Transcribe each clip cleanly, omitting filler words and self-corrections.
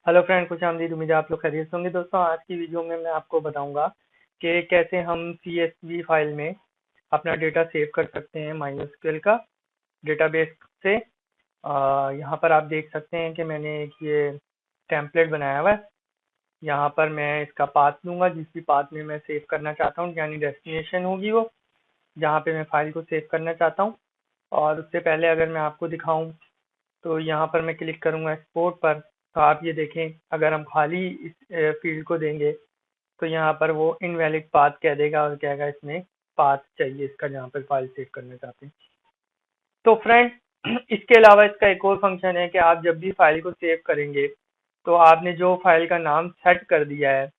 Hello friend, खुश आमदीद। उम्मीद है आप लोग खैरियत से होंगे। दोस्तों, आज की वीडियो में मैं आपको बताऊंगा कि कैसे हम CSV फाइल में अपना डेटा सेव कर सकते हैं MySQL का डेटाबेस से। यहाँ पर आप देख सकते हैं कि मैंने एक ये टेम्पलेट बनाया हुआ है। यहाँ पर मैं इसका पाथ लूंगा, जिस भी पाथ में मैं सेव करना चाहता हूँ, यानी डेस्टिनेशन होगी वो जहाँ पे मैं फाइल को सेव करना चाहता हूँ। और उससे पहले अगर मैं आपको दिखाऊं तो यहाँ पर मैं क्लिक करूंगा एक्सपोर्ट पर। तो आप ये देखें, अगर हम खाली इस फील्ड को देंगे तो यहाँ पर वो इनवैलिड पाथ कह देगा और कहेगा इसमें पाथ चाहिए इसका, जहाँ पर फाइल सेव करना चाहते हैं। तो फ्रेंड, इसके अलावा इसका एक और फंक्शन है कि आप जब भी फाइल को सेव करेंगे तो आपने जो फाइल का नाम सेट कर दिया है,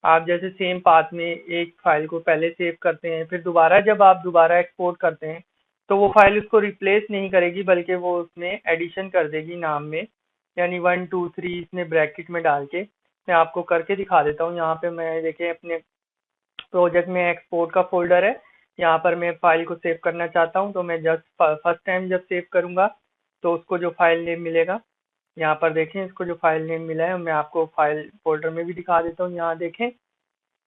आप जैसे सेम पाथ में एक फाइल को पहले सेव करते हैं, फिर दोबारा जब आप दोबारा एक्सपोर्ट करते हैं तो वो फाइल उसको रिप्लेस नहीं करेगी, बल्कि वो उसमें एडिशन कर देगी नाम में। यानी 1 2 3 इसने ब्रैकेट में डाल के मैं आपको करके दिखा देता हूँ। यहाँ पे मैं देखें, अपने प्रोजेक्ट में एक्सपोर्ट का फोल्डर है। यहाँ पर मैं फाइल को सेव करना चाहता हूँ, तो मैं जस्ट फर्स्ट टाइम जब सेव करूंगा तो उसको जो फाइल नेम मिलेगा, यहाँ पर देखें, इसको जो फाइल नेम मिला है मैं आपको फाइल फोल्डर में भी दिखा देता हूँ, यहाँ देखें।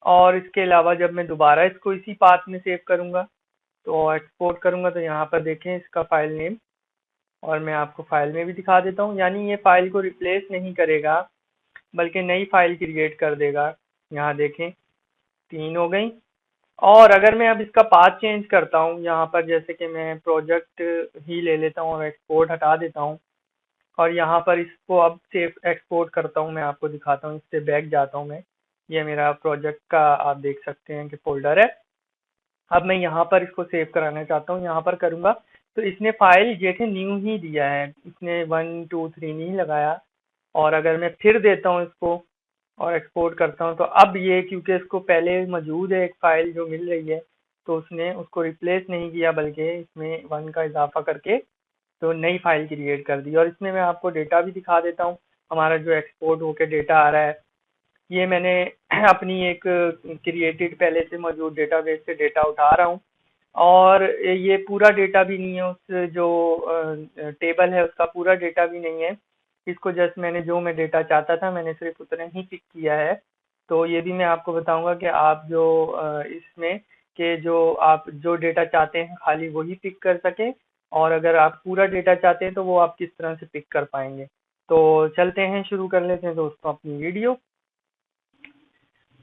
और इसके अलावा जब मैं दोबारा इसको इसी पाथ में सेव करूंगा तो एक्सपोर्ट करूंगा तो यहाँ पर देखें इसका फाइल नेम, और मैं आपको फाइल में भी दिखा देता हूँ। यानी ये फाइल को रिप्लेस नहीं करेगा, बल्कि नई फाइल क्रिएट कर देगा। यहाँ देखें, 3 हो गई। और अगर मैं अब इसका पाथ चेंज करता हूँ, यहाँ पर जैसे कि मैं प्रोजेक्ट ही ले लेता हूँ और एक्सपोर्ट हटा देता हूँ, और यहाँ पर इसको अब सेव एक्सपोर्ट करता हूँ, मैं आपको दिखाता हूँ। इससे बैक जाता हूँ मैं। ये मेरा प्रोजेक्ट का आप देख सकते हैं कि फोल्डर है। अब मैं यहाँ पर इसको सेव कराना चाहता हूँ, यहाँ पर करूँगा तो इसने फाइल जैसे न्यू ही दिया है, इसने 1 2 3 नहीं लगाया। और अगर मैं फिर देता हूँ इसको और एक्सपोर्ट करता हूँ तो अब ये, क्योंकि इसको पहले मौजूद है एक फाइल जो मिल रही है, तो उसने उसको रिप्लेस नहीं किया, बल्कि इसमें 1 का इजाफा करके तो नई फाइल क्रिएट कर दी। और इसमें मैं आपको डेटा भी दिखा देता हूँ, हमारा जो एक्सपोर्ट होके डेटा आ रहा है। ये मैंने अपनी एक क्रिएटेड पहले से मौजूद डेटाबेस से डेटा उठा रहा हूँ। और ये पूरा डेटा भी नहीं है, उस जो टेबल है उसका पूरा डेटा भी नहीं है। इसको जस्ट मैंने जो मैं डेटा चाहता था मैंने सिर्फ उतना ही पिक किया है। तो ये भी मैं आपको बताऊंगा कि आप जो इसमें के जो आप जो डेटा चाहते हैं खाली वही पिक कर सके, और अगर आप पूरा डेटा चाहते हैं तो वो आप किस तरह से पिक कर पाएंगे। तो चलते हैं, शुरू कर लेते हैं दोस्तों अपनी वीडियो।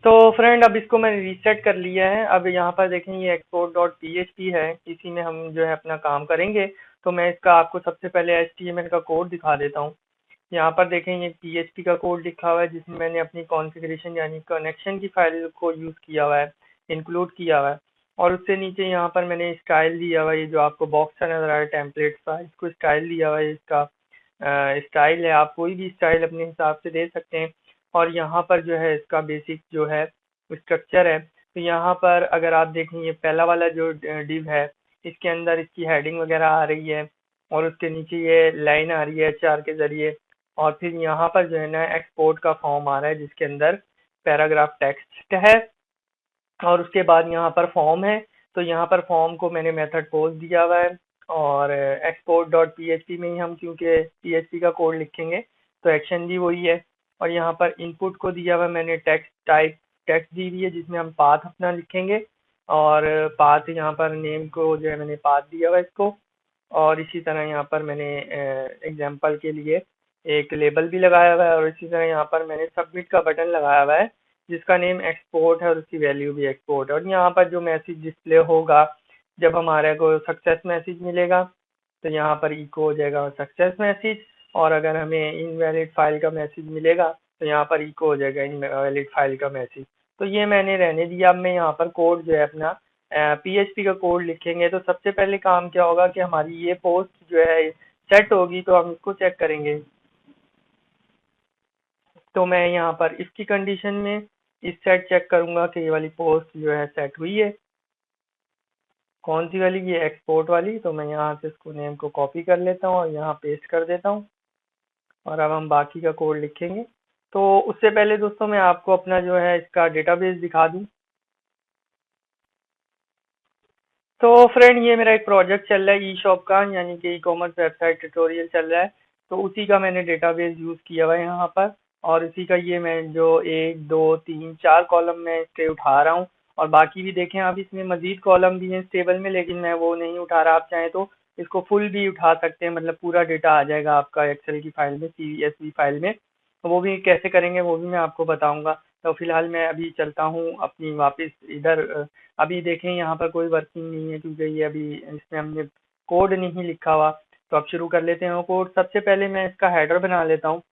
तो फ्रेंड, अब इसको मैंने रीसेट कर लिया है। अब यहाँ पर देखें, ये export.php है, इसी में हम जो है अपना काम करेंगे। तो मैं इसका आपको सबसे पहले HTML का कोड दिखा देता हूँ। यहाँ पर देखें, ये PHP का कोड लिखा हुआ है, जिसमें मैंने अपनी कॉन्फ़िगरेशन यानी कनेक्शन की फाइल को यूज़ किया हुआ है, इंक्लूड किया हुआ है। और उससे नीचे यहाँ पर मैंने स्टाइल दिया हुआ है, ये जो आपको बॉक्स सा नजर आ रहा है टेम्पलेट का, इसको स्टाइल दिया हुआ है। इसका स्टाइल है, आप कोई भी स्टाइल अपने हिसाब से दे सकते हैं। और यहाँ पर जो है इसका बेसिक जो है स्ट्रक्चर है। तो यहाँ पर अगर आप देखें, ये पहला वाला जो डिव है, इसके अंदर इसकी हेडिंग वगैरह आ रही है, और उसके नीचे ये लाइन आ रही है HR के जरिए। और फिर यहाँ पर जो है ना एक्सपोर्ट का फॉर्म आ रहा है, जिसके अंदर पैराग्राफ टेक्स्ट है, और उसके बाद यहाँ पर फॉर्म है। तो यहाँ पर फॉर्म को मैंने मेथड पोस्ट दिया हुआ है। और export.php में ही हम, क्योंकि PHP का कोड लिखेंगे तो एक्शन भी वही है। और यहाँ पर इनपुट को दिया हुआ मैंने टेक्स्ट टाइप, टेक्स्ट दी हुई है, जिसमें हम पाथ अपना लिखेंगे। और पाथ यहाँ पर नेम को जो है मैंने पाथ दिया हुआ है इसको। और इसी तरह यहाँ पर मैंने एग्जांपल के लिए एक लेबल भी लगाया हुआ है। और इसी तरह यहाँ पर मैंने सबमिट का बटन लगाया हुआ है, जिसका नेम एक्सपोर्ट है और उसकी वैल्यू भी एक्सपोर्ट है। और यहाँ पर जो मैसेज डिस्प्ले होगा जब हमारे को सक्सेस मैसेज मिलेगा, तो यहाँ पर इको हो जाएगा सक्सेस मैसेज। और अगर हमें इनवैलिड फाइल का मैसेज मिलेगा तो यहाँ पर इको हो जाएगा इनवैलिड फाइल का मैसेज। तो ये मैंने रहने दिया। अब मैं यहाँ पर कोड जो है अपना PHP का कोड लिखेंगे। तो सबसे पहले काम क्या होगा कि हमारी ये पोस्ट जो है सेट होगी, तो हम इसको चेक करेंगे। तो मैं यहाँ पर इसकी कंडीशन में इस सेट चेक करूंगा कि ये वाली पोस्ट जो है सेट हुई है। कौन सी वाली? ये एक्सपोर्ट वाली। तो मैं यहाँ से इसको नेम को कॉपी कर लेता हूँ और यहाँ पेस्ट कर देता हूँ। और अब हम बाकी का कोड लिखेंगे। तो उससे पहले दोस्तों मैं आपको अपना जो है इसका डेटाबेस दिखा दूँ। तो फ्रेंड, ये मेरा एक प्रोजेक्ट चल रहा है ई शॉप का, यानी कि ई कॉमर्स वेबसाइट ट्यूटोरियल चल रहा है। तो उसी का मैंने डेटाबेस यूज़ किया हुआ है यहाँ पर। और इसी का ये मैं जो 1 2 3 4 कॉलम मैं इसके उठा रहा हूँ, और बाकी भी देखें आप, इसमें मजीद कॉलम भी हैं इस टेबल में, लेकिन मैं वो नहीं उठा रहा। आप चाहें तो इसको फुल भी उठा सकते हैं, मतलब पूरा डेटा आ जाएगा आपका एक्सेल की फाइल में, CSV फाइल में। तो वो भी कैसे करेंगे वो भी मैं आपको बताऊंगा। तो फिलहाल मैं अभी चलता हूँ अपनी वापस इधर। अभी देखें यहाँ पर कोई वर्किंग नहीं है, क्योंकि ये अभी इसमें हमने कोड नहीं लिखा हुआ। तो अब शुरू कर लेते हैं वो कोड। सबसे पहले मैं इसका हेडर बना लेता हूँ।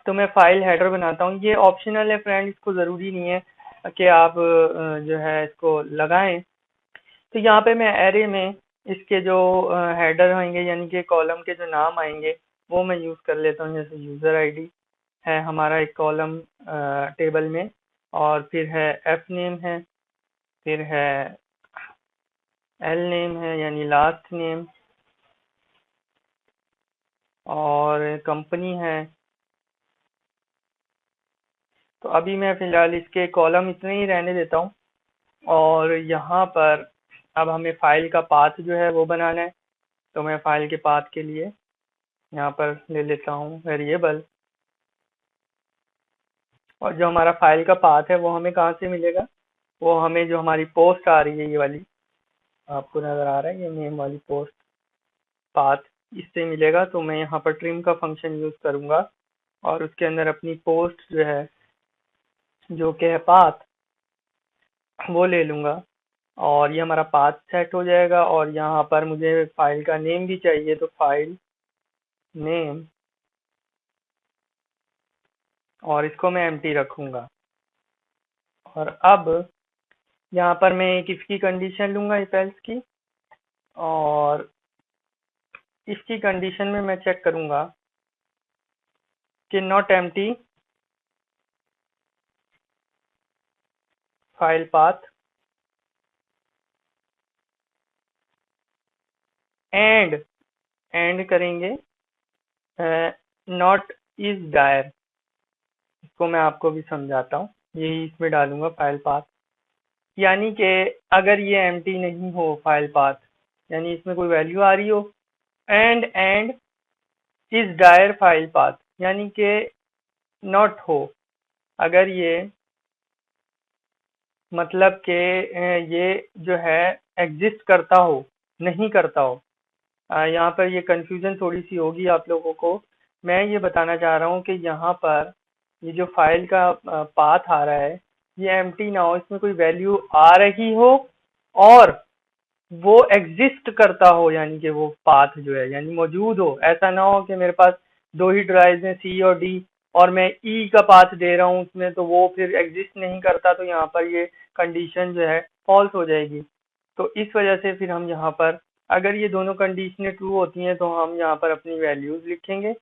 तो मैं फाइल हेडर बनाता हूँ, ये ऑप्शनल है फ्रेंड, इसको ज़रूरी नहीं है कि आप जो है इसको लगाएं। तो यहाँ पे मैं एरे में इसके जो हेडर आएंगे, यानी कि कॉलम के जो नाम आएंगे, वो मैं यूज़ कर लेता हूँ। जैसे यूज़र आईडी है हमारा एक कॉलम टेबल में, और फिर है एफ नेम है, फिर है एल नेम है यानी लास्ट नेम, और कंपनी है। तो अभी मैं फिलहाल इसके कॉलम इतने ही रहने देता हूँ। और यहाँ पर अब हमें फाइल का पाथ जो है वो बनाना है। तो मैं फाइल के पाथ के लिए यहाँ पर ले लेता हूँ वेरिएबल, और जो हमारा फाइल का पाथ है वो हमें कहाँ से मिलेगा, वो हमें जो हमारी पोस्ट आ रही है ये वाली, आपको नज़र आ रहा है ये नेम वाली पोस्ट पाथ, इससे मिलेगा। तो मैं यहाँ पर ट्रिम का फंक्शन यूज़ करूँगा, और उसके अंदर अपनी पोस्ट जो है, जो कि है पाथ, वो ले लूँगा। और ये हमारा पाथ सेट हो जाएगा। और यहाँ पर मुझे फाइल का नेम भी चाहिए, तो फाइल नेम, और इसको मैं एम्प्टी रखूँगा। और अब यहाँ पर मैं एक इसकी कंडीशन लूँगा, इफ एल्स की, और इसकी कंडीशन में मैं चेक करूँगा कि not empty file path and करेंगे नॉट इज डायर। इसको मैं आपको भी समझाता हूँ, यही इसमें डालूंगा फाइल पाथ। यानी कि अगर ये एम्प्टी नहीं हो फाइल पाथ, यानी इसमें कोई वैल्यू आ रही हो, and is dir file path, यानी कि नॉट हो, अगर ये मतलब कि ये जो है एग्जिस्ट करता हो, नहीं करता हो। यहाँ पर ये कंफ्यूजन थोड़ी सी होगी आप लोगों को। मैं ये बताना चाह रहा हूँ कि यहाँ पर ये जो फाइल का पाथ आ रहा है, ये एम्प्टी ना हो, इसमें कोई वैल्यू आ रही हो और वो एग्जिस्ट करता हो, यानी कि वो पाथ जो है यानी मौजूद हो। ऐसा ना हो कि मेरे पास दो ही ड्राइव्स हैं, सी और डी, और मैं ई का पाथ दे रहा हूँ उसमें, तो वो फिर एग्जिस्ट नहीं करता, तो यहाँ पर ये कंडीशन जो है फॉल्स हो जाएगी। तो इस वजह से फिर हम यहाँ पर, अगर ये दोनों कंडीशनें ट्रू होती हैं, तो हम यहाँ पर अपनी वैल्यूज लिखेंगे,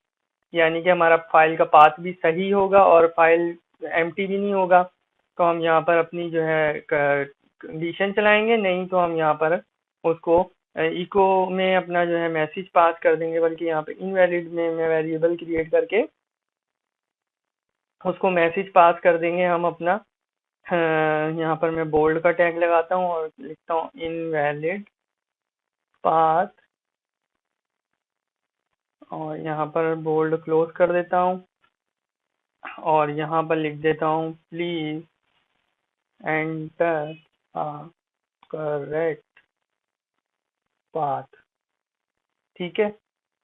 यानी कि हमारा फाइल का पाथ भी सही होगा और फाइल एम्प्टी भी नहीं होगा। तो हम यहाँ पर अपनी जो है कंडीशन चलाएंगे, नहीं तो हम यहाँ पर उसको इको में अपना जो है मैसेज पास कर देंगे, बल्कि यहाँ पे इनवैलिड में मैं वेरिएबल क्रिएट करके उसको मैसेज पास कर देंगे हम अपना। यहाँ पर मैं बोल्ड का टैग लगाता हूँ और लिखता हूँ इनवैलिड पाथ, और यहाँ पर बोल्ड क्लोज कर देता हूँ, और यहाँ पर लिख देता हूँ प्लीज एंटर करेक्ट पाथ। ठीक है,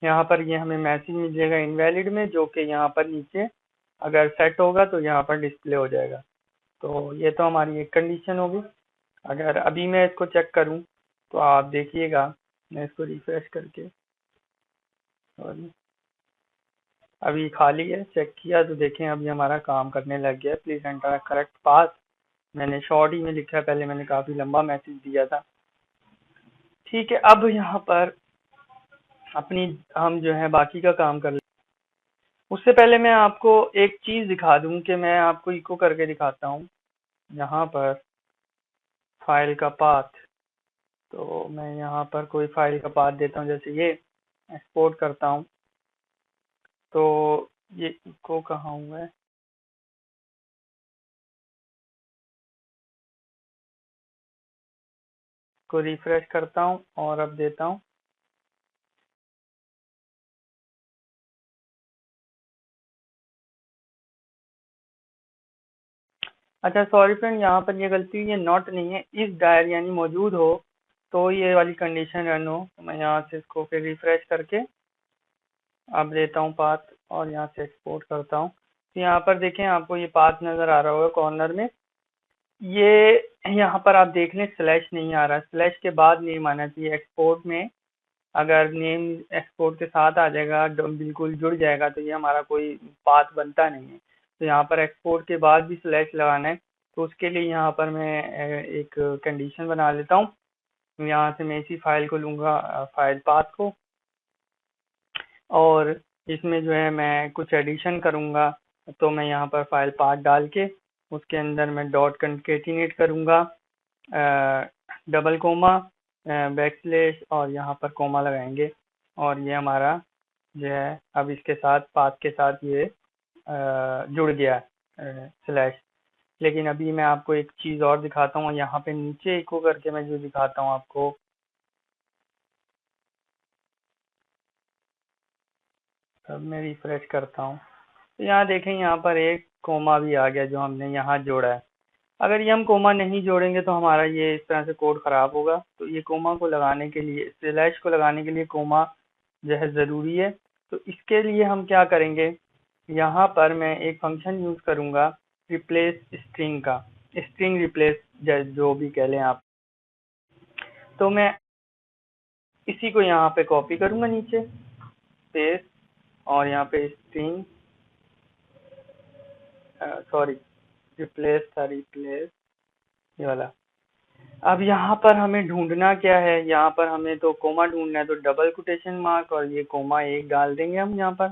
यहाँ पर ये हमें मैसेज मिल जाएगा इनवैलिड में, जो कि यहाँ पर नीचे अगर सेट होगा तो यहाँ पर डिस्प्ले हो जाएगा। तो ये तो हमारी एक कंडीशन होगी। अगर अभी मैं इसको चेक करूँ तो आप देखिएगा, मैं इसको रिफ्रेश करके, सॉरी, अभी खाली है, चेक किया तो देखें अभी हमारा काम करने लग गया है। प्लीज एंटर करेक्ट पाथ, मैंने शॉर्ट ही में लिखा है, पहले मैंने काफी लंबा मैसेज दिया था। ठीक है, अब यहाँ पर अपनी हम जो है बाकी का काम कर, उससे पहले मैं आपको एक चीज दिखा दूं कि मैं आपको इको करके दिखाता हूँ। यहाँ पर फाइल का पाथ, तो मैं यहाँ पर कोई फाइल का पाथ देता हूँ, जैसे ये एक्सपोर्ट करता हूँ। तो ये इको कहाँ हुआ है, को रिफ्रेश करता हूँ और अब देता हूँ अच्छा सॉरी फ्रेंड, यहाँ पर ये गलती, ये नॉट नहीं है, इस डायर यानी मौजूद हो तो ये वाली कंडीशन रन हो। तो मैं यहाँ से इसको फिर रिफ्रेश करके अब लेता हूँ पाथ और यहाँ से एक्सपोर्ट करता हूँ। तो यहाँ पर देखें, आपको ये पाथ नज़र आ रहा होगा कॉर्नर में। ये यहाँ पर आप देख लें स्लैश नहीं आ रहा, स्लैश के बाद नेम आना चाहिए। एक्सपोर्ट में अगर नेम एक्सपोर्ट के साथ आ जाएगा, बिल्कुल जुड़ जाएगा, तो ये हमारा कोई पाथ बनता नहीं है। तो यहाँ पर एक्सपोर्ट के बाद भी स्लैश लगाना है, तो उसके लिए यहाँ पर मैं एक कंडीशन बना लेता हूँ। यहाँ से मैं इसी फाइल को लूँगा, फाइल पाथ को, और इसमें जो है मैं कुछ एडिशन करूँगा। तो मैं यहाँ पर फाइल पाथ डाल के उसके अंदर मैं डॉट कंकेटिनेट करूँगा, डबल कोमा, बैकस्लैश और यहाँ पर कोमा लगाएंगे, और ये हमारा जो है अब इसके साथ पाथ के साथ ये जुड़ गया स्लैश। लेकिन अभी मैं आपको एक चीज़ और दिखाता हूँ, यहाँ पे नीचे इको करके मैं जो दिखाता हूँ आपको। अब मैं रिफ्रेश करता हूँ तो यहाँ देखें, यहाँ पर एक कोमा भी आ गया जो हमने यहाँ जोड़ा है। अगर ये हम कोमा नहीं जोड़ेंगे तो हमारा ये इस तरह से कोड ख़राब होगा। तो ये कोमा को लगाने के लिए, स्लैश को लगाने के लिए कोमा जो है ज़रूरी है। तो इसके लिए हम क्या करेंगे, यहाँ पर मैं एक फंक्शन यूज़ करूँगा रिप्लेस स्ट्रिंग का, स्ट्रिंग रिप्लेस जो भी कह लें आप। तो मैं इसी को यहाँ पे कॉपी करूँगा नीचे, पेस्ट, और यहाँ पे स्ट्रिंग, सॉरी रिप्लेस था, रिप्लेस ये वाला। अब यहाँ पर हमें ढूंढना क्या है, यहाँ पर हमें तो कोमा ढूंढना है, तो डबल कोटेशन मार्क और ये कोमा एक डाल देंगे हम यहाँ पर।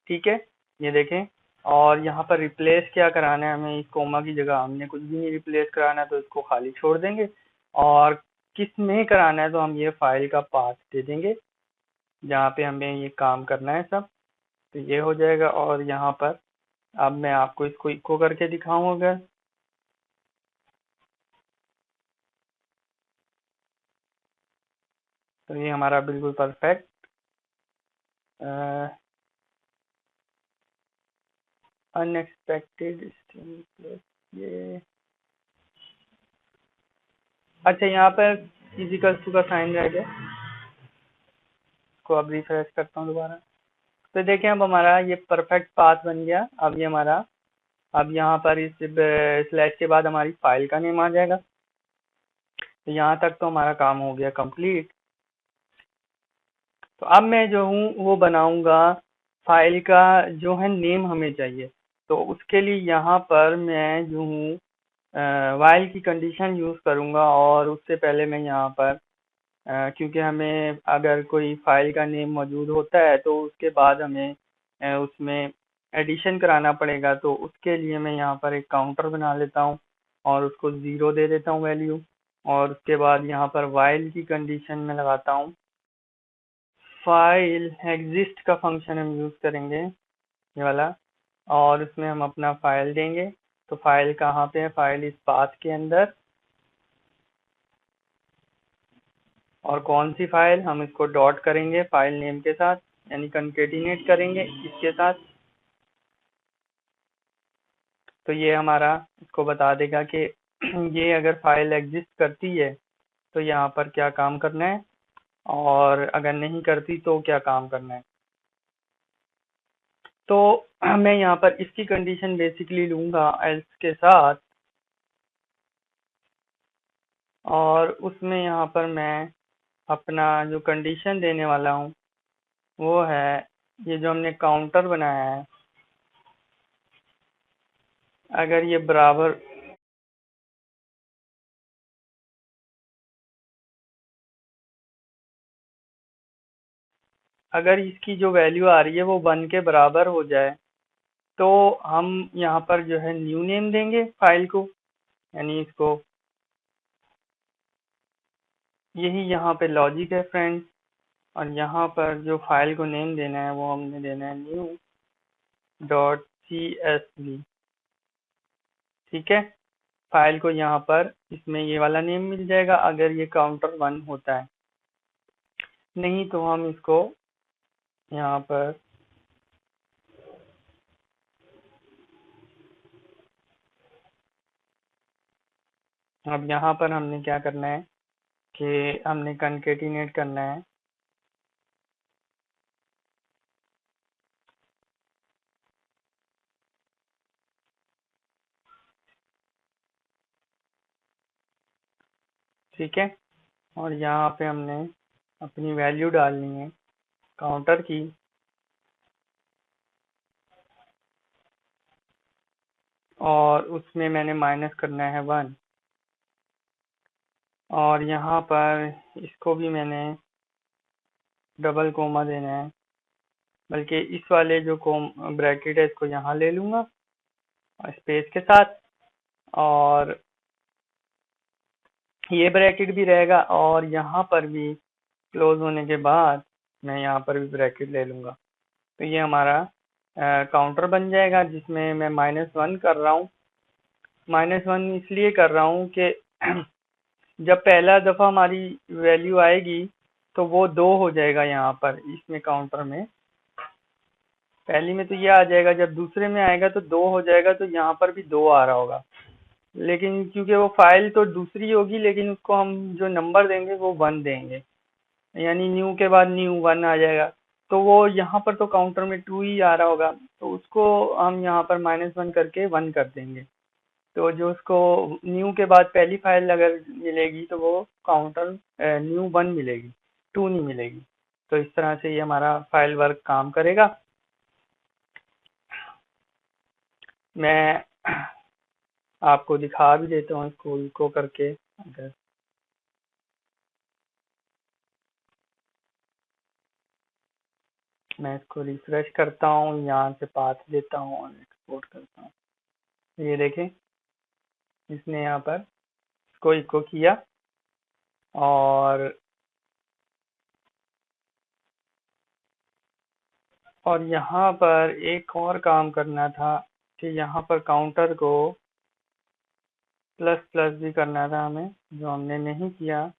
ठीक है, ये देखें। और यहाँ पर रिप्लेस क्या कराना है हमें, इस कोमा की जगह हमने कुछ भी नहीं रिप्लेस कराना है, तो इसको खाली छोड़ देंगे। और किस में कराना है, तो हम ये फाइल का पाथ दे देंगे जहाँ पे हमें ये काम करना है सब। तो ये हो जाएगा। और यहाँ पर अब मैं आपको इसको इको करके दिखाऊँ अगर, तो ये हमारा बिल्कुल परफेक्ट अनएक्सपेक्टेड स्ट्रिंग प्लस ये। अच्छा, यहाँ पर फिजिकल टू का साइन रह गया, इसको अब रिफ्रेश करता हूँ दोबारा। तो देखें, अब हमारा ये परफेक्ट पाथ बन गया। अब ये हमारा, अब यहाँ पर इस स्लैश के बाद हमारी फाइल का नेम आ जाएगा। तो यहाँ तक तो हमारा काम हो गया कंप्लीट। तो अब मैं जो हूँ वो बनाऊंगा फाइल का जो है नेम हमें चाहिए। तो उसके लिए यहाँ पर मैं जो हूँ वाइल की कंडीशन यूज़ करूँगा, और उससे पहले मैं यहाँ पर क्योंकि हमें अगर कोई फाइल का नेम मौजूद होता है तो उसके बाद हमें उसमें एडिशन कराना पड़ेगा। तो उसके लिए मैं यहाँ पर एक काउंटर बना लेता हूँ और उसको 0 दे देता हूँ वैल्यू। और उसके बाद यहाँ पर वाइल की कंडीशन में लगाता हूँ फाइल एग्जिस्ट का फंक्शन हम यूज़ करेंगे, ये वाला। और उसमें हम अपना फाइल देंगे। तो फाइल कहाँ पे है, फाइल इस पाथ के अंदर। और कौन सी फाइल, हम इसको डॉट करेंगे फाइल नेम के साथ, यानी कंकेटिनेट करेंगे इसके साथ। तो ये हमारा इसको बता देगा कि ये अगर फाइल एग्जिस्ट करती है तो यहाँ पर क्या काम करना है, और अगर नहीं करती तो क्या काम करना है। तो मैं यहाँ पर इसकी कंडीशन बेसिकली लूँगा एल्स के साथ, और उसमें यहाँ पर मैं अपना जो कंडीशन देने वाला हूँ वो है ये जो हमने काउंटर बनाया है, अगर ये बराबर, अगर इसकी जो वैल्यू आ रही है वो 1 के बराबर हो जाए तो हम यहाँ पर जो है न्यू नेम देंगे फाइल को, यानी इसको, यही यहाँ पे लॉजिक है फ्रेंड्स। और यहाँ पर जो फाइल को नेम देना है वो हमने देना है न्यू डॉट CSV। ठीक है, फाइल को यहाँ पर इसमें ये वाला नेम मिल जाएगा अगर ये काउंटर 1 होता है। नहीं तो हम इसको यहाँ पर अब यहाँ पर हमने क्या करना है कि हमने कंकेटिनेट करना है। ठीक है, और यहाँ पे हमने अपनी वैल्यू डालनी है काउंटर की, और उसमें मैंने माइनस करना है 1, और यहाँ पर इसको भी मैंने डबल कोमा देना है, बल्कि इस वाले जो कोम ब्रैकेट है इसको यहाँ ले लूँगा स्पेस के साथ, और ये ब्रैकेट भी रहेगा, और यहाँ पर भी क्लोज होने के बाद मैं यहाँ पर भी ब्रैकेट ले लूँगा। तो ये हमारा काउंटर बन जाएगा जिसमें मैं -1 कर रहा हूँ। -1 इसलिए कर रहा हूँ कि जब पहला दफ़ा हमारी वैल्यू आएगी तो वो 2 हो जाएगा यहाँ पर इसमें काउंटर में। पहली में तो ये आ जाएगा, जब दूसरे में आएगा तो 2 हो जाएगा, तो यहाँ पर भी 2 आ रहा होगा। लेकिन क्योंकि वो फाइल तो दूसरी होगी, लेकिन उसको हम जो नंबर देंगे वो 1 देंगे, यानी न्यू के बाद न्यू 1 आ जाएगा। तो वो यहाँ पर तो काउंटर में 2 ही आ रहा होगा, तो उसको हम यहाँ पर -1 करके 1 कर देंगे। तो जो उसको न्यू के बाद पहली फाइल अगर मिलेगी तो वो काउंटर न्यू 1 मिलेगी, 2 नहीं मिलेगी। तो इस तरह से ये हमारा फाइल वर्क काम करेगा। मैं आपको दिखा भी देता हूँ इसको इको करके। अगर मैं इसको रिफ्रेश करता हूँ, यहाँ से पाथ देता हूँ और एक्सपोर्ट करता हूँ, ये देखें इसने यहाँ पर इसको इको किया। और यहाँ पर एक और काम करना था कि यहाँ पर काउंटर को प्लस प्लस भी करना था हमें, जो हमने नहीं किया।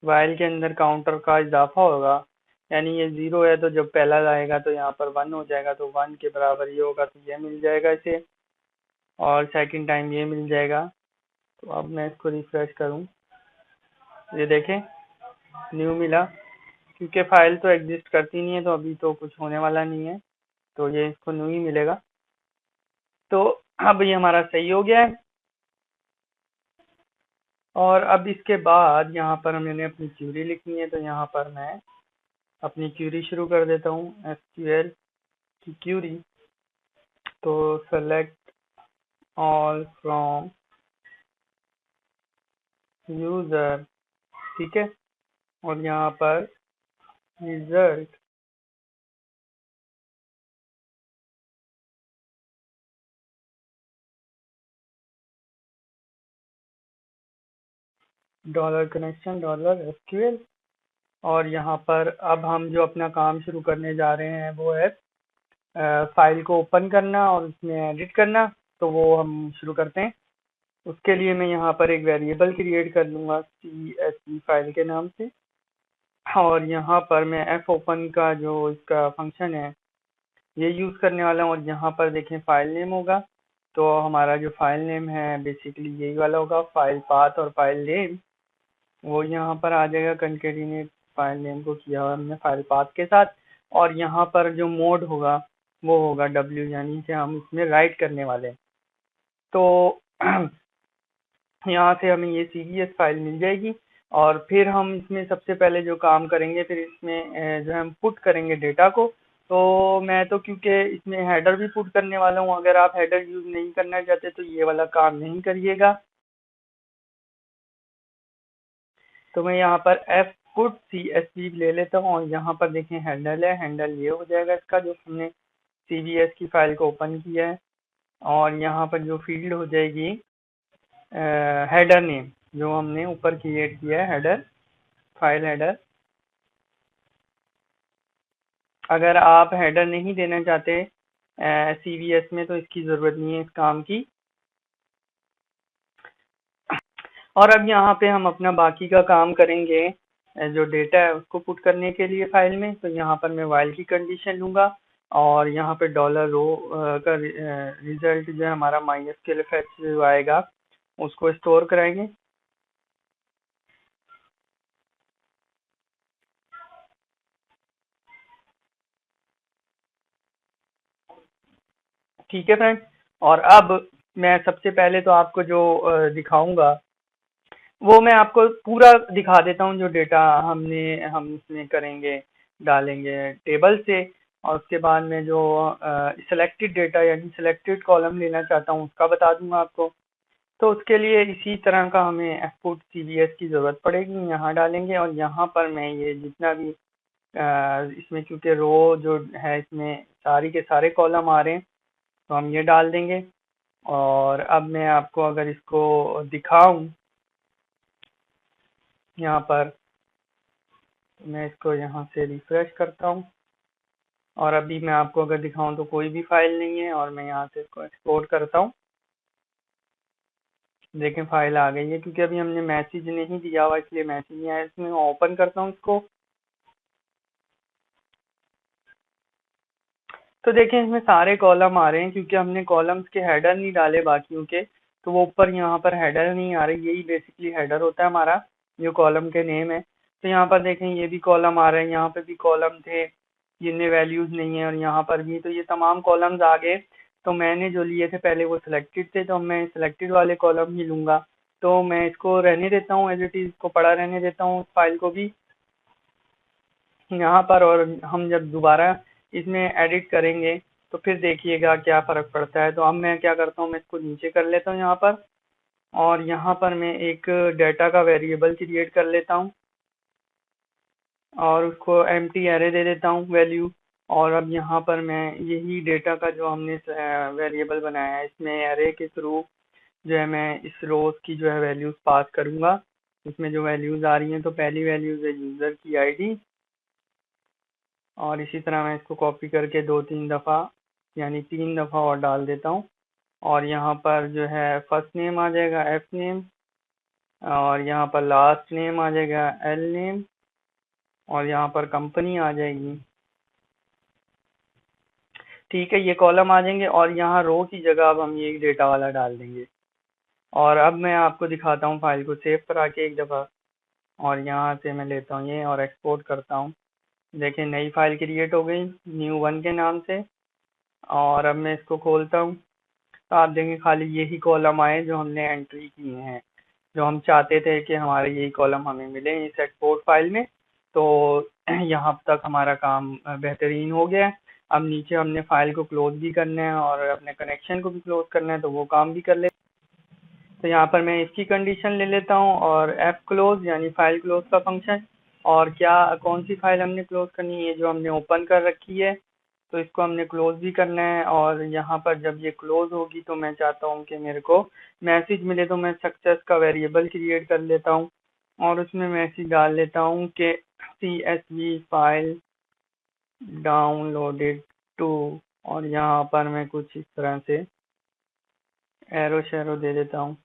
वाइल के अंदर काउंटर का इजाफा होगा, यानी ये 0 है तो जब पहला आएगा तो यहाँ पर 1 हो जाएगा, तो 1 के बराबर ये होगा तो ये मिल जाएगा इसे, और सेकंड टाइम ये मिल जाएगा। तो अब मैं इसको रिफ्रेश करूँ, ये देखें न्यू मिला, क्योंकि फाइल तो एग्जिस्ट करती नहीं है तो अभी तो कुछ होने वाला नहीं है, तो ये इसको न्यू ही मिलेगा। तो अब ये हमारा सही हो गया है। और अब इसके बाद यहाँ पर मैंने अपनी क्यूरी लिखनी है, तो यहाँ पर मैं अपनी क्यूरी शुरू कर देता हूँ, एसक्यूएल की क्यूरी। तो सेलेक्ट ऑल फ्रॉम यूजर, ठीक है, और यहाँ पर result dollar connection dollar SQL. और यहाँ पर अब हम जो अपना काम शुरू करने जा रहे हैं वो है फाइल को ओपन करना और उसमें एडिट करना। तो वो हम शुरू करते हैं। उसके लिए मैं यहाँ पर एक वेरिएबल क्रिएट कर लूँगा CSV फाइल के नाम से, और यहाँ पर मैं एफ ओपन का जो इसका फंक्शन है ये यूज़ करने वाला हूँ। और यहाँ पर देखें फाइल नेम होगा, तो हमारा जो फाइल नेम है बेसिकली यही वाला होगा, फाइल पाथ और फाइल नेम वो यहाँ पर आ जाएगा। कंकेटिनेट फाइल नेम को किया हुआ हमने फाइल पाथ के साथ, और यहाँ पर जो मोड होगा वो होगा W, यानी कि हम इसमें राइट करने वाले हैं। तो यहाँ से हमें ये CVS फाइल मिल जाएगी, और फिर हम इसमें सबसे पहले जो काम करेंगे, फिर इसमें जो हम पुट करेंगे डेटा को। तो मैं तो क्योंकि इसमें हेडर भी पुट करने वाला हूँ, अगर आप हेडर यूज़ नहीं करना चाहते तो ये वाला काम नहीं करिएगा। तो मैं यहाँ पर एफ पुट CSV ले लेता हूँ, और यहाँ पर देखें हैंडल है, हैंडल ये हो जाएगा इसका जो हमने CVS की फाइल को ओपन किया है। और यहाँ पर जो फील्ड हो जाएगी हेडर नेम, जो हमने ऊपर क्रिएट किया है हेडर, फाइल हेडर। अगर आप हेडर नहीं देना चाहते CVS में तो इसकी ज़रूरत नहीं है इस काम की। और अब यहाँ पे हम अपना बाकी का काम करेंगे, जो डेटा है उसको पुट करने के लिए फाइल में। तो यहाँ पर मैं वाइल की कंडीशन लूँगा, और यहाँ पे $रो का रिजल्ट जो है हमारा माइनस के लिए फैक्ट जो आएगा उसको स्टोर कराएंगे। ठीक है फ्रेंड। और अब मैं सबसे पहले तो आपको जो दिखाऊंगा वो मैं आपको पूरा दिखा देता हूँ, जो डेटा हम इसमें करेंगे, डालेंगे टेबल से। और उसके बाद में जो सिलेक्टेड डेटा यानी सिलेक्टेड कॉलम लेना चाहता हूँ उसका बता दूंगा आपको। तो उसके लिए इसी तरह का हमें एक्सपोर्ट सीवीएस की ज़रूरत पड़ेगी। यहाँ डालेंगे और यहाँ पर मैं ये जितना भी इसमें क्योंकि रो जो है इसमें सारी के सारे कॉलम आ रहे हैं तो हम ये डाल देंगे। और अब मैं आपको अगर इसको दिखाऊं यहाँ पर, तो मैं इसको यहाँ से रिफ्रेश करता हूँ और अभी मैं आपको अगर दिखाऊं तो कोई भी फाइल नहीं है और मैं यहाँ से इसको एक्सपोर्ट करता हूँ। देखें फाइल आ गई है, क्योंकि अभी हमने मैसेज नहीं दिया हुआ इसलिए मैसेज नहीं आया। इसमें ओपन करता हूँ इसको, तो देखें इसमें सारे कॉलम आ रहे हैं क्योंकि हमने कॉलम्स के हेडर नहीं डाले बाकियों के, तो वो ऊपर यहाँ पर हेडर नहीं आ रहे। यही बेसिकली हेडर होता है हमारा, जो कॉलम के नेम है। तो यहाँ पर देखें ये भी कॉलम आ रहे हैं, यहाँ पे भी कॉलम थे, जिनमें वैल्यूज नहीं है, और यहाँ पर भी। तो ये तमाम कॉलम्स आ गए। तो मैंने जो लिए थे पहले वो सिलेक्टेड थे, तो मैं सिलेक्टेड वाले कॉलम ही लूंगा। तो मैं इसको रहने देता हूँ एज इट इज, इसको पड़ा रहने देता हूँ फाइल को भी यहाँ पर। और हम जब दोबारा इसमें एडिट करेंगे तो फिर देखिएगा क्या फ़र्क पड़ता है। तो अब मैं क्या करता हूँ, मैं इसको नीचे कर लेता हूँ यहाँ पर, और यहाँ पर मैं एक डाटा का वेरिएबल क्रिएट कर लेता हूँ और उसको एम्प्टी एरे दे देता हूँ वैल्यू। और अब यहाँ पर मैं यही डेटा का जो हमने वेरिएबल बनाया है इसमें एरे के थ्रू जो है मैं इस रोज की जो है वैल्यूज पास करूँगा। इसमें जो वैल्यूज आ रही हैं, तो पहली वैल्यूज है यूज़र की आईडी, और इसी तरह मैं इसको कॉपी करके 2-3 दफ़ा यानी 3 दफ़ा और डाल देता हूँ। और यहाँ पर जो है फर्स्ट नेम आ जाएगा एफ नेम, और यहाँ पर लास्ट नेम आ जाएगा एल नेम, और यहाँ पर कंपनी आ जाएगी। ठीक है, ये कॉलम आ जाएंगे और यहाँ रो की जगह अब हम ये डेटा वाला डाल देंगे। और अब मैं आपको दिखाता हूँ फाइल को सेव करा के एक दफ़ा, और यहाँ से मैं लेता हूँ ये और एक्सपोर्ट करता हूँ। देखिए नई फाइल क्रिएट हो गई new1 के नाम से। और अब मैं इसको खोलता हूँ तो आप देखेंगे खाली यही कॉलम आए जो हमने एंट्री किए हैं, जो हम चाहते थे कि हमारे यही कॉलम हमें मिले इस एक्सपोर्ट फाइल में। तो यहाँ तक हमारा काम बेहतरीन हो गया है। अब नीचे हमने फाइल को क्लोज भी करना है और अपने कनेक्शन को भी क्लोज करना है, तो वो काम भी कर ले। तो यहाँ पर मैं इसकी कंडीशन ले लेता हूँ और एफ क्लोज यानी फाइल क्लोज का फंक्शन। और क्या कौन सी फाइल हमने क्लोज करनी है, ये जो हमने ओपन कर रखी है, तो इसको हमने क्लोज भी करना है। और यहाँ पर जब ये क्लोज होगी तो मैं चाहता हूँ कि मेरे को मैसेज मिले, तो मैं सक्सेस का वेरिएबल क्रिएट कर लेता हूँ और उसमें मैसेज डाल लेता हूँ कि CSV फाइल डाउनलोडेड टू, और यहाँ पर मैं कुछ इस तरह से एरो शेरो दे देता हूँ।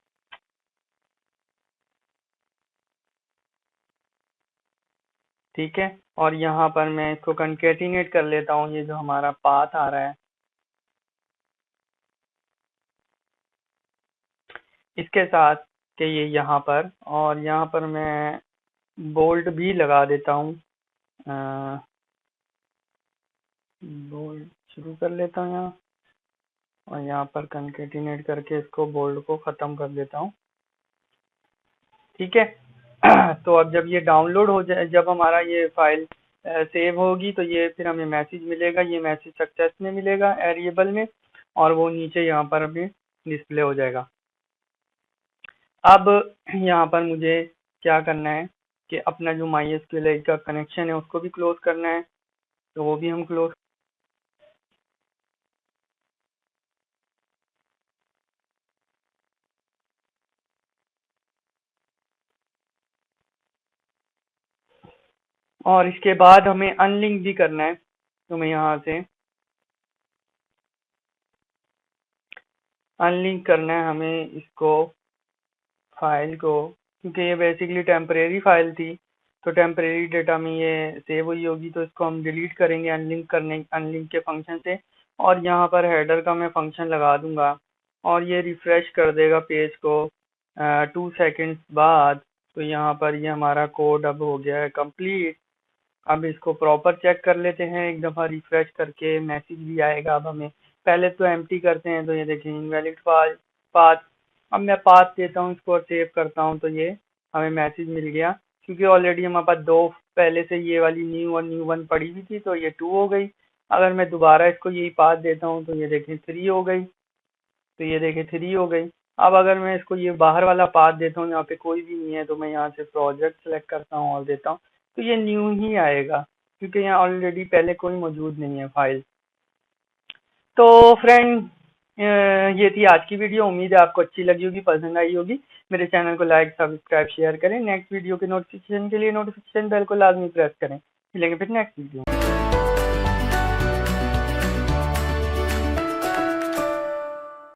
ठीक है, और यहाँ पर मैं इसको कंकेटिनेट कर लेता हूँ, ये जो हमारा पाथ आ रहा है इसके साथ, कि ये यहाँ पर, और यहाँ पर मैं बोल्ट भी लगा देता हूँ। बोल्ट शुरू कर लेता हूँ यहाँ, और यहाँ पर कंकेटिनेट करके इसको बोल्ट को ख़त्म कर देता हूँ। ठीक है। तो अब जब ये डाउनलोड हो जाए, जब हमारा ये फाइल सेव होगी, तो ये फिर हमें मैसेज मिलेगा, ये मैसेज सक्सेस में मिलेगा वेरिएबल में, और वो नीचे यहाँ पर हमें डिस्प्ले हो जाएगा। अब यहाँ पर मुझे क्या करना है कि अपना जो MySQL का कनेक्शन है उसको भी क्लोज करना है, तो वो भी हम क्लोज। और इसके बाद हमें अनलिंक भी करना है, तो मैं यहाँ से अनलिंक करना है हमें इसको, फाइल को, क्योंकि ये बेसिकली टेम्परेरी फाइल थी, तो टेम्परेरी डेटा में ये सेव हुई होगी, तो इसको हम डिलीट करेंगे अनलिंक के फंक्शन से। और यहाँ पर हेडर का मैं फंक्शन लगा दूंगा और ये रिफ्रेश कर देगा पेज को। 2 सेकेंड्स बाद। तो यहाँ पर ये हमारा कोड अब हो गया है कंप्लीट। अब इसको प्रॉपर चेक कर लेते हैं, एक दफ़ा रिफ्रेश करके मैसेज भी आएगा अब हमें। पहले तो एम्प्टी करते हैं, तो ये देखिए इनवैलिड पाथ। अब मैं पाथ देता हूँ इसको और सेव करता हूँ, तो ये हमें मैसेज मिल गया, क्योंकि ऑलरेडी हमारे पास दो पहले से ये वाली न्यू और न्यू 1 पड़ी हुई थी, तो ये 2 हो गई। अगर मैं दोबारा इसको यही पाथ देता हूँ, तो ये देखिए 3 हो गई। तो ये देखिए 3 हो गई। अब अगर मैं इसको ये बाहर वाला पाथ देता हूँ, यहाँ पे कोई भी नहीं है, तो मैं यहाँ से प्रोजेक्ट सेलेक्ट करता हूँ और देता हूँ, तो ये न्यू ही आएगा, क्योंकि यहाँ ऑलरेडी पहले कोई मौजूद नहीं है फाइल। तो फ्रेंड, ये थी आज की वीडियो। उम्मीद है आपको अच्छी लगी होगी, पसंद आई होगी। मेरे चैनल को लाइक, सब्सक्राइब, शेयर करें। नेक्स्ट वीडियो के नोटिफिकेशन के लिए नोटिफिकेशन बेल को लाजमी प्रेस करें। मिलेंगे फिर नेक्स्ट वीडियो में।